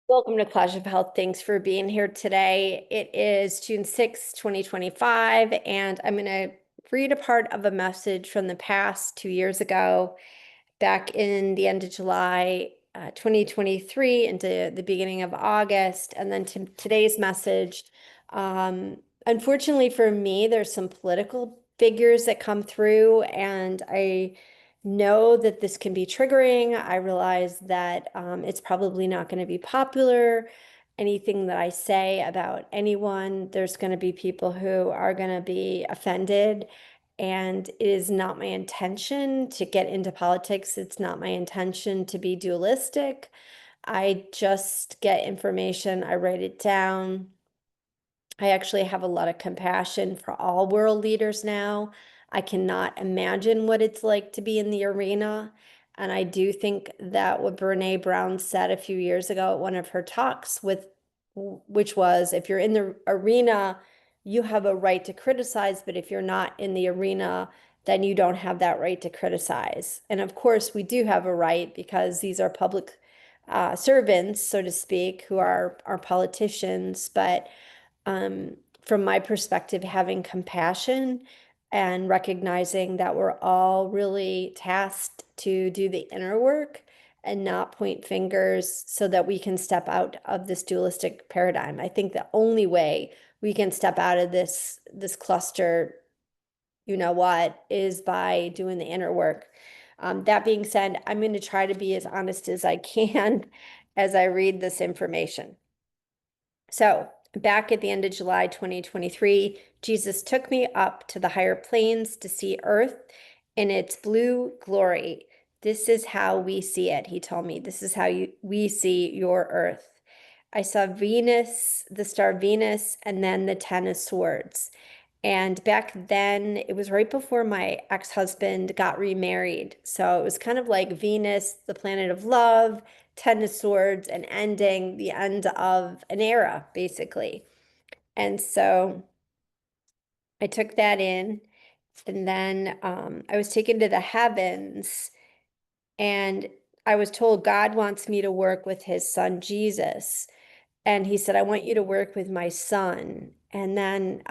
Welcome to Clash of Health. Thanks for being here today. It is June 6th, 2025, and I'm going to read a part of a message from the past 2 years ago, back in the end of July 2023 into the beginning of August, and then to today's message. Unfortunately for me, there's some political figures that come through, and I know that this can be triggering. I realize that it's probably not going to be popular. Anything that I say about anyone, there's going to be people who are going to be offended. And it is not my intention to get into politics. It's not my intention to be dualistic. I just get information, I write it down. I actually have a lot of compassion for all world leaders now. I cannot imagine what it's like to be in the arena. And I do think that what Brene Brown said a few years ago at one of her talks which was, if you're in the arena, you have a right to criticize, but if you're not in the arena, then you don't have that right to criticize. And of course, we do have a right because these are public servants, so to speak, who are politicians. But from my perspective, having compassion and recognizing that we're all really tasked to do the inner work and not point fingers so that we can step out of this dualistic paradigm. I think the only way we can step out of this cluster, you know what, is by doing the inner work. That being said, I'm going to try to be as honest as I can as I read this information. So, back at the end of July 2023, Jesus took me up to the higher planes to see Earth in its blue glory. This is how we see it, he told me. This is how we see your Earth. I saw Venus, the star Venus, and then the Ten of Swords. And back then, it was right before my ex-husband got remarried. So it was kind of like Venus, the planet of love, Ten of Swords, and ending the end of an era, basically. And so I took that in. And then I was taken to the heavens, and I was told God wants me to work with his son, Jesus. And he said, I want you to work with my son. And then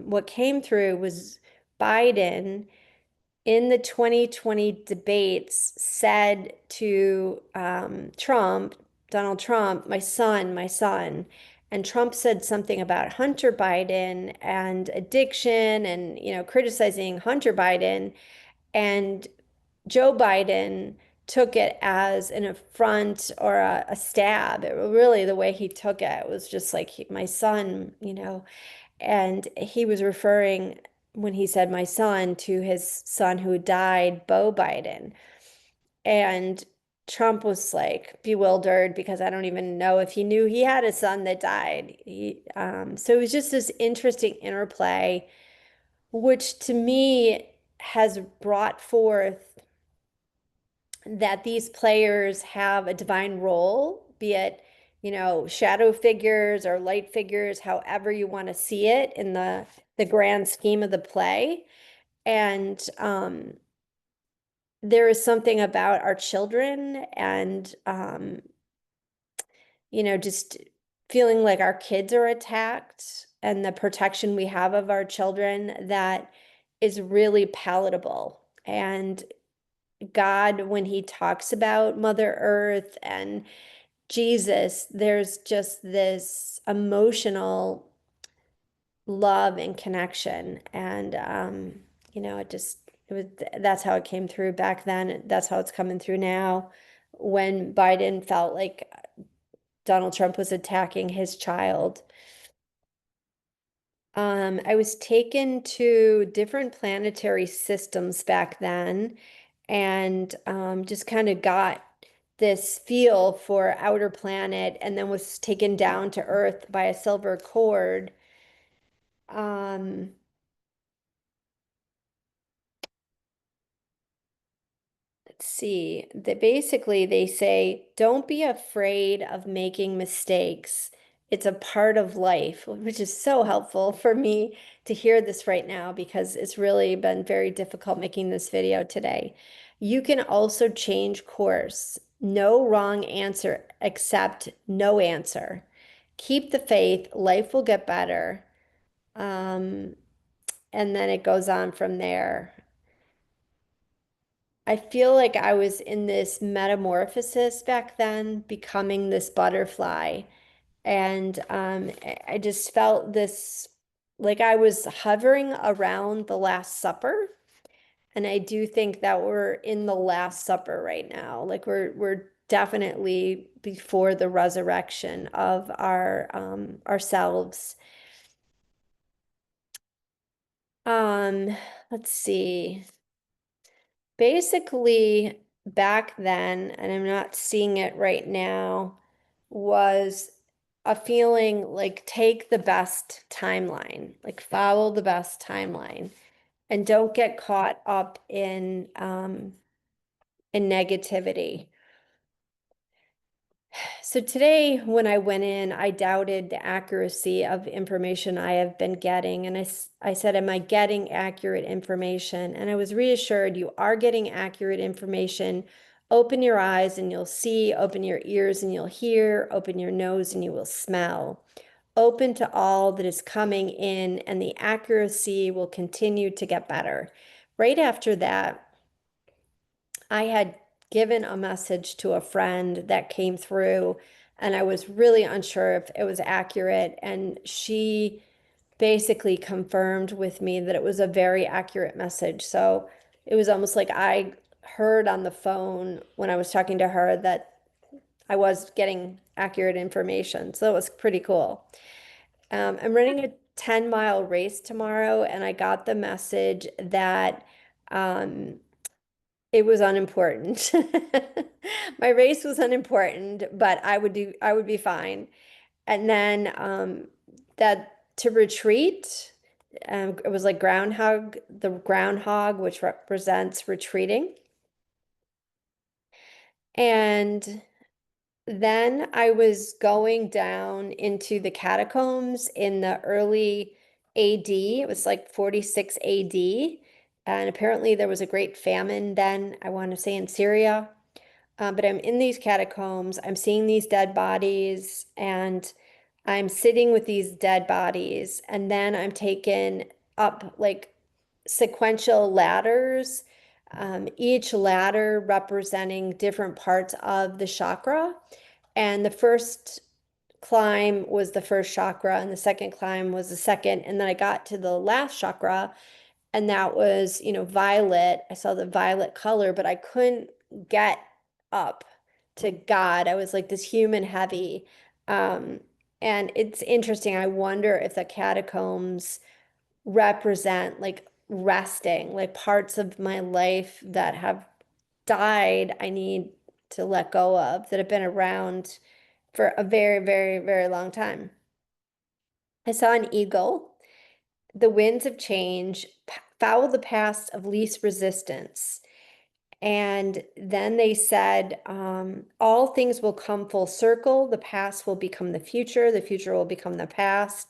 what came through was Biden in the 2020 debates said to Donald Trump, my son, my son. And Trump said something about Hunter Biden and addiction and, criticizing Hunter Biden. And Joe Biden took it as an affront or a stab. Really, the way he took it was just like, my son, and he was referring, when he said my son, to his son who died, Beau Biden. And Trump was like bewildered because I don't even know if he knew he had a son that died. So it was just this interesting interplay, which to me has brought forth that these players have a divine role, be it, shadow figures or light figures, however you want to see it in the grand scheme of the play. And there is something about our children and just feeling like our kids are attacked and the protection we have of our children that is really palatable. And God, when he talks about Mother Earth and Jesus, there's just this emotional love and connection. And that's how it came through back then. That's how it's coming through now. When Biden felt like Donald Trump was attacking his child. I was taken to different planetary systems back then and just kind of got this feel for outer planet and then was taken down to Earth by a silver cord. Um, let's see. Basically, they say, don't be afraid of making mistakes. It's a part of life, which is so helpful for me to hear this right now because it's really been very difficult making this video today. You can also change course. No wrong answer except no answer. Keep the faith, life will get better. Um, and then it goes on from there. I feel like I was in this metamorphosis back then, becoming this butterfly. And I just felt this like I was hovering around the Last Supper. And I do think that we're in the Last Supper right now. Like we're definitely before the resurrection of our ourselves. Um, let's see. Basically, back then, and I'm not seeing it right now, was a feeling like take the best timeline, like follow the best timeline, and don't get caught up in negativity. So today, when I went in, I doubted the accuracy of information I have been getting. And I said, am I getting accurate information? And I was reassured you are getting accurate information. Open your eyes and you'll see, open your ears and you'll hear, open your nose and you will smell. Open to all that is coming in, and the accuracy will continue to get better. Right after that, I had given a message to a friend that came through, and I was really unsure if it was accurate. And she basically confirmed with me that it was a very accurate message. So it was almost like I heard on the phone when I was talking to her that I was getting accurate information. So it was pretty cool. I'm running a 10-mile race tomorrow, and I got the message that um, it was unimportant. My race was unimportant, but I would be fine. And then that to retreat, it was like the groundhog, which represents retreating. And then I was going down into the catacombs in the early AD. It was like 46 AD. And apparently there was a great famine then, I want to say in Syria. But I'm in these catacombs, I'm seeing these dead bodies, and I'm sitting with these dead bodies, and then I'm taken up like sequential ladders, each ladder representing different parts of the chakra. And the first climb was the first chakra, and the second climb was the second. And then I got to the last chakra, and that was, violet. I saw the violet color, but I couldn't get up to God. I was like this human heavy. Um, and it's interesting. I wonder if the catacombs represent like resting, like parts of my life that have died, I need to let go of, that have been around for a very, very, very long time. I saw an eagle. The winds of change, follow the paths of least resistance. And then they said, all things will come full circle. The past will become the future will become the past.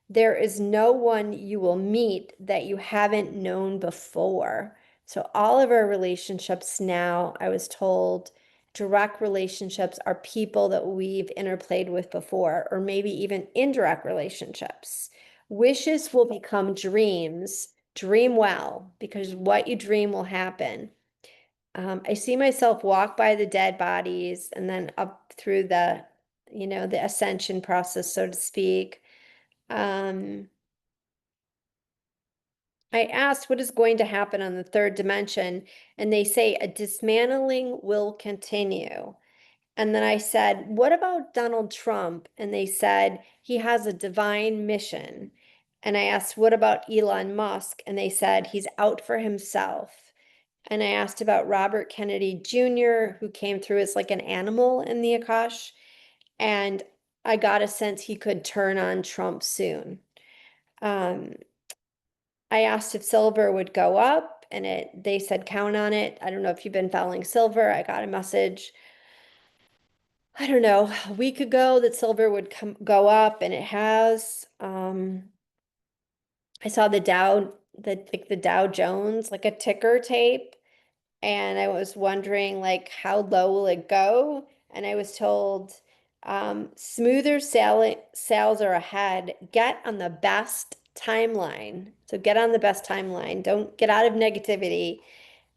There is no one you will meet that you haven't known before. So all of our relationships now, I was told, direct relationships are people that we've interplayed with before, or maybe even indirect relationships. Wishes will become dreams. Dream well, because what you dream will happen. I see myself walk by the dead bodies and then up through the ascension process, so to speak. Um, I asked what is going to happen on the third dimension, and they say a dismantling will continue. And then I said, what about Donald Trump? And they said he has a divine mission. And I asked, what about Elon Musk? And they said he's out for himself. And I asked about Robert Kennedy Jr., who came through as like an animal in the Akash. And I got a sense he could turn on Trump soon. Um, I asked if silver would go up, and they said count on it. I don't know if you've been following silver. I got a message, I don't know, a week ago that silver would go up, and it has. I saw the Dow, the Dow Jones, like a ticker tape. and I was wondering like how low will it go? And I was told smoother sales are ahead. Get on the best timeline. So get on the best timeline. Don't get out of negativity,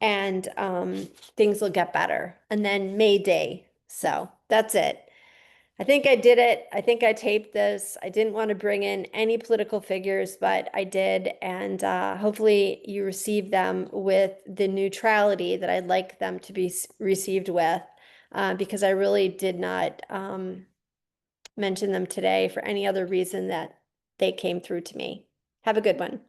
and things will get better. And then May Day. So that's it. I think I did it. I think I taped this. I didn't want to bring in any political figures, but I did. And hopefully you receive them with the neutrality that I'd like them to be received with, because I really did not mention them today for any other reason that they came through to me. Have a good one.